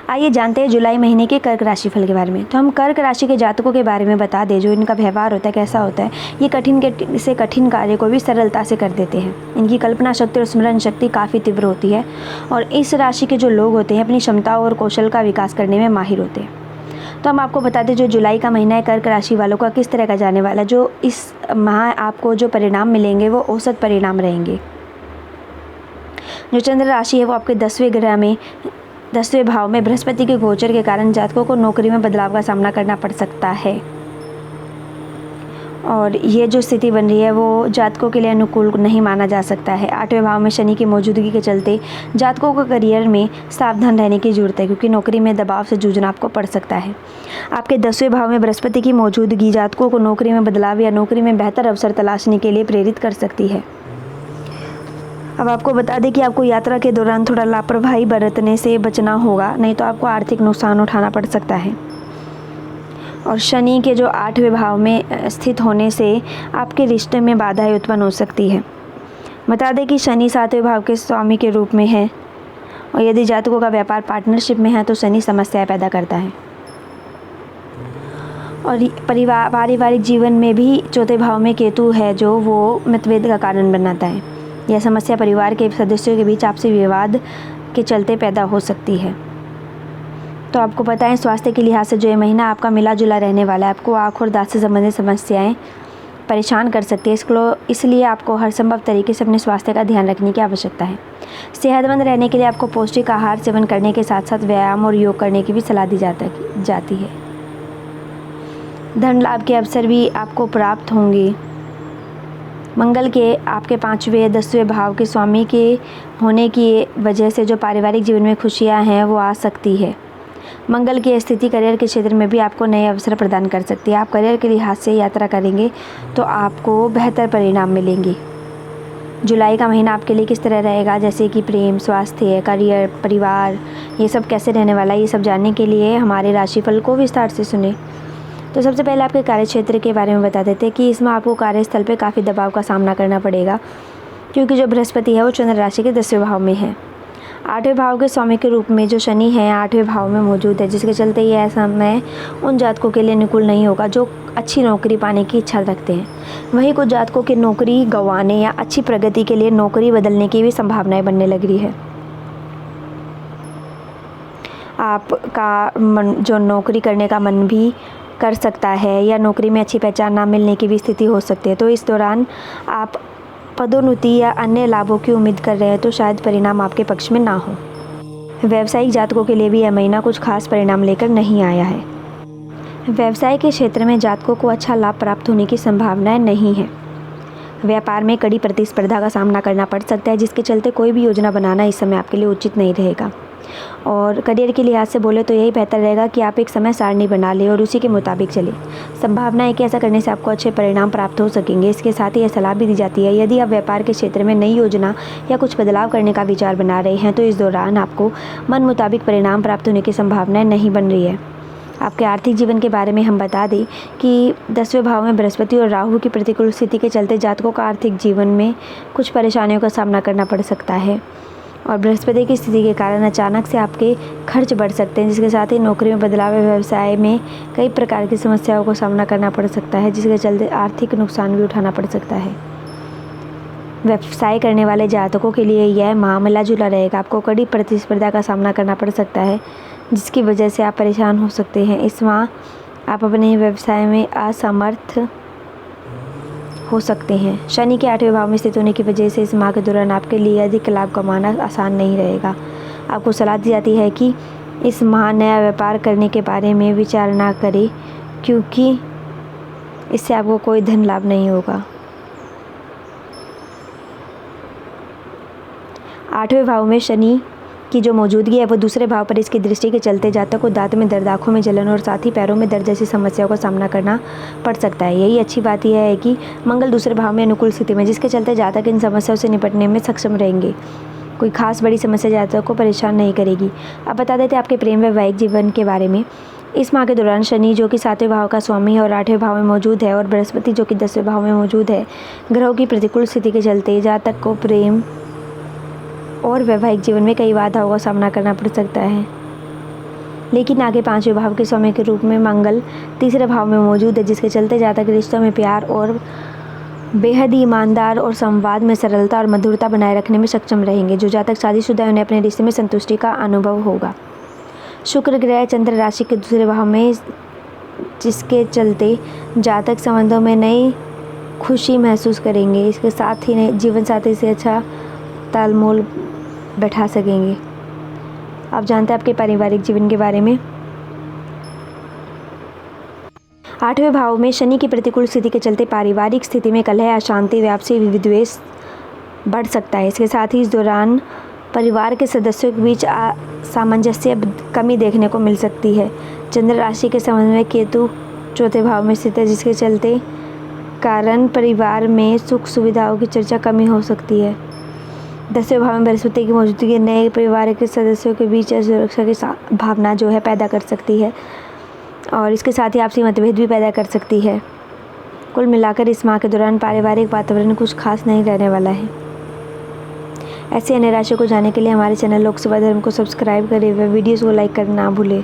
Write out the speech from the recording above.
आइए जानते हैं जुलाई महीने के कर्क राशिफल के बारे में। तो हम कर्क राशि के जातकों के बारे में बता दें, जो इनका व्यवहार होता है कैसा होता है। ये कठिन से कठिन कार्य को भी सरलता से कर देते हैं। इनकी कल्पना शक्ति और स्मरण शक्ति काफ़ी तीव्र होती है और इस राशि के जो लोग होते हैं अपनी क्षमताओं और कौशल का विकास करने में माहिर होते हैं। तो हम आपको बता दें, जो जुलाई का महीना है कर्क राशि वालों का किस तरह का जाने वाला है। जो इस माह आपको जो परिणाम मिलेंगे वो औसत परिणाम रहेंगे। जो चंद्र राशि है वो आपके 10वें भाव में बृहस्पति के गोचर के कारण जातकों को नौकरी में बदलाव का सामना करना पड़ सकता है और ये जो स्थिति बन रही है वो जातकों के लिए अनुकूल नहीं माना जा सकता है। 8वें भाव में शनि की मौजूदगी के चलते जातकों को करियर में सावधान रहने की जरूरत है, क्योंकि नौकरी में दबाव से जूझना आपको पड़ सकता है। आपके 10वें भाव में बृहस्पति की मौजूदगी जातकों को नौकरी में बदलाव या नौकरी में बेहतर अवसर तलाशने के लिए प्रेरित कर सकती है। अब आपको बता दें कि आपको यात्रा के दौरान थोड़ा लापरवाही बरतने से बचना होगा, नहीं तो आपको आर्थिक नुकसान उठाना पड़ सकता है। और शनि के जो 8वें भाव में स्थित होने से आपके रिश्ते में बाधाएं उत्पन्न हो सकती है। बता दें कि शनि 7वें भाव के स्वामी के रूप में है और यदि जातकों का व्यापार पार्टनरशिप में है तो शनि समस्याएं पैदा करता है। और पारिवारिक जीवन में भी 4थे भाव में केतु है, जो वो मतभेद का कारण बनाता है। यह समस्या परिवार के सदस्यों के बीच आपसी विवाद के चलते पैदा हो सकती है। तो आपको पता है, स्वास्थ्य के लिहाज से जो ये महीना आपका मिला जुला रहने वाला है। आपको आँख और दांत से संबंधित समस्याएं परेशान कर सकती है। इसलिए आपको हर संभव तरीके से अपने स्वास्थ्य का ध्यान रखने की आवश्यकता है। सेहतमंद रहने के लिए आपको पौष्टिक आहार सेवन करने के साथ साथ व्यायाम और योग करने की भी सलाह दी जाती है। धन लाभ के अवसर भी आपको प्राप्त होंगे। मंगल के आपके 5वें 10वें भाव के स्वामी के होने की वजह से जो पारिवारिक जीवन में खुशियां हैं वो आ सकती है। मंगल की स्थिति करियर के क्षेत्र में भी आपको नए अवसर प्रदान कर सकती है। आप करियर के लिहाज से यात्रा करेंगे तो आपको बेहतर परिणाम मिलेंगे। जुलाई का महीना आपके लिए किस तरह रहेगा, जैसे कि प्रेम, स्वास्थ्य, करियर, परिवार, ये सब कैसे रहने वाला है, ये सब जानने के लिए हमारे राशिफल को विस्तार से सुने। तो सबसे पहले आपके कार्यक्षेत्र के बारे में बता देते हैं कि इसमें आपको कार्यस्थल पे काफ़ी दबाव का सामना करना पड़ेगा, क्योंकि जो बृहस्पति है वो चंद्र राशि के 10वें भाव में है। 8वें भाव के स्वामी के रूप में जो शनि है 8वें भाव में मौजूद है, जिसके चलते यह समय उन जातकों के लिए अनुकूल नहीं होगा जो अच्छी नौकरी पाने की इच्छा रखते हैं। वहीं कुछ जातकों की नौकरी गंवाने या अच्छी प्रगति के लिए नौकरी बदलने की भी संभावनाएं बनने लग रही है। आपका जो नौकरी करने का मन भी कर सकता है या नौकरी में अच्छी पहचान ना मिलने की भी स्थिति हो सकती है। तो इस दौरान आप पदोन्नति या अन्य लाभों की उम्मीद कर रहे हैं तो शायद परिणाम आपके पक्ष में ना हो। व्यावसायिक जातकों के लिए भी यह महीना कुछ खास परिणाम लेकर नहीं आया है। व्यवसाय के क्षेत्र में जातकों को अच्छा लाभ प्राप्त होने की संभावनाएं नहीं है। व्यापार में कड़ी प्रतिस्पर्धा का सामना करना पड़ सकता है, जिसके चलते कोई भी योजना बनाना इस समय आपके लिए उचित नहीं रहेगा। और करियर के लिहाज से बोले तो यही बेहतर रहेगा कि आप एक समय सारणी बना लें और उसी के मुताबिक चलें। संभावना है कि ऐसा करने से आपको अच्छे परिणाम प्राप्त हो सकेंगे। इसके साथ ही यह सलाह भी दी जाती है, यदि आप व्यापार के क्षेत्र में नई योजना या कुछ बदलाव करने का विचार बना रहे हैं तो इस दौरान आपको मन मुताबिक परिणाम प्राप्त होने की संभावनाएं नहीं बन रही है। आपके आर्थिक जीवन के बारे में हम बता दें कि 10वें भाव में बृहस्पति और राहु की प्रतिकूल स्थिति के चलते जातकों का आर्थिक जीवन में कुछ परेशानियों का सामना करना पड़ सकता है और बृहस्पति की स्थिति के कारण अचानक से आपके खर्च बढ़ सकते हैं, जिसके साथ ही नौकरी में बदलाव या व्यवसाय में कई प्रकार की समस्याओं को सामना करना पड़ सकता है, जिसके चलते आर्थिक नुकसान भी उठाना पड़ सकता है। व्यवसाय करने वाले जातकों के लिए यह माह मिला जुला रहेगा। आपको कड़ी प्रतिस्पर्धा का सामना करना पड़ सकता है, जिसकी वजह से आप परेशान हो सकते हैं। इस माह आप अपने व्यवसाय में असमर्थ हो सकते हैं। शनि के 8वें भाव में स्थित होने की वजह से इस माह के दौरान आपके लिए अधिक लाभ कमाना आसान नहीं रहेगा। आपको सलाह दी जाती है कि इस माह नया व्यापार करने के बारे में विचार ना करें, क्योंकि इससे आपको कोई धन लाभ नहीं होगा। 8वें भाव में शनि की जो मौजूदगी है वो दूसरे भाव पर इसकी दृष्टि के चलते जातक को दांत में दर्द, आँखों में जलन और साथ ही पैरों में दर्द जैसी समस्याओं का सामना करना पड़ सकता है। यही अच्छी बात यह है कि मंगल दूसरे भाव में अनुकूल स्थिति में, जिसके चलते जातक इन समस्याओं से निपटने में सक्षम रहेंगे। कोई खास बड़ी समस्या जातक को परेशान नहीं करेगी। अब बता देते हैं आपके प्रेम वैवाहिक जीवन के बारे में। इस माह के दौरान शनि जो कि 7वें भाव का स्वामी है और 8वें भाव में मौजूद है और बृहस्पति जो कि 10वें भाव में मौजूद है, ग्रहों की प्रतिकूल स्थिति के चलते जातक को प्रेम और वैवाहिक जीवन में कई बाधाओं का सामना करना पड़ सकता है। लेकिन आगे 5वें भाव के स्वामी के रूप में मंगल तीसरे भाव में मौजूद है, जिसके चलते जातक रिश्तों में प्यार और बेहद ही ईमानदार और संवाद में सरलता और मधुरता बनाए रखने में सक्षम रहेंगे। जो जातक शादीशुदा है उन्हें अपने रिश्ते में संतुष्टि का अनुभव होगा। शुक्र ग्रह चंद्र राशि के दूसरे भाव में, जिसके चलते जातक संबंधों में नई खुशी महसूस करेंगे। इसके साथ ही जीवन साथी से अच्छा तालमेल बैठा सकेंगे। आप जानते हैं आपके पारिवारिक जीवन के बारे में। 8वें भाव में शनि की प्रतिकूल स्थिति के चलते पारिवारिक स्थिति में कलह, अशांति, व्यापसी, विद्वेष बढ़ सकता है। इसके साथ ही इस दौरान परिवार के सदस्यों के बीच सामंजस्य कमी देखने को मिल सकती है। चंद्र राशि के संबंध में केतु चौथे भाव में स्थित है, जिसके चलते कारण परिवार में सुख सुविधाओं की चर्चा कमी हो सकती है। 10वें भाव में बृहस्पति की मौजूदगी नए परिवार के सदस्यों के बीच सुरक्षा की भावना जो है पैदा कर सकती है और इसके साथ ही आपसी मतभेद भी पैदा कर सकती है। कुल मिलाकर इस माह के दौरान पारिवारिक वातावरण कुछ खास नहीं रहने वाला है। ऐसे अन्य राशियों को जानने के लिए हमारे चैनल लोक सेवा धर्म को सब्सक्राइब करें व वीडियोज़ को लाइक करना ना भूलें।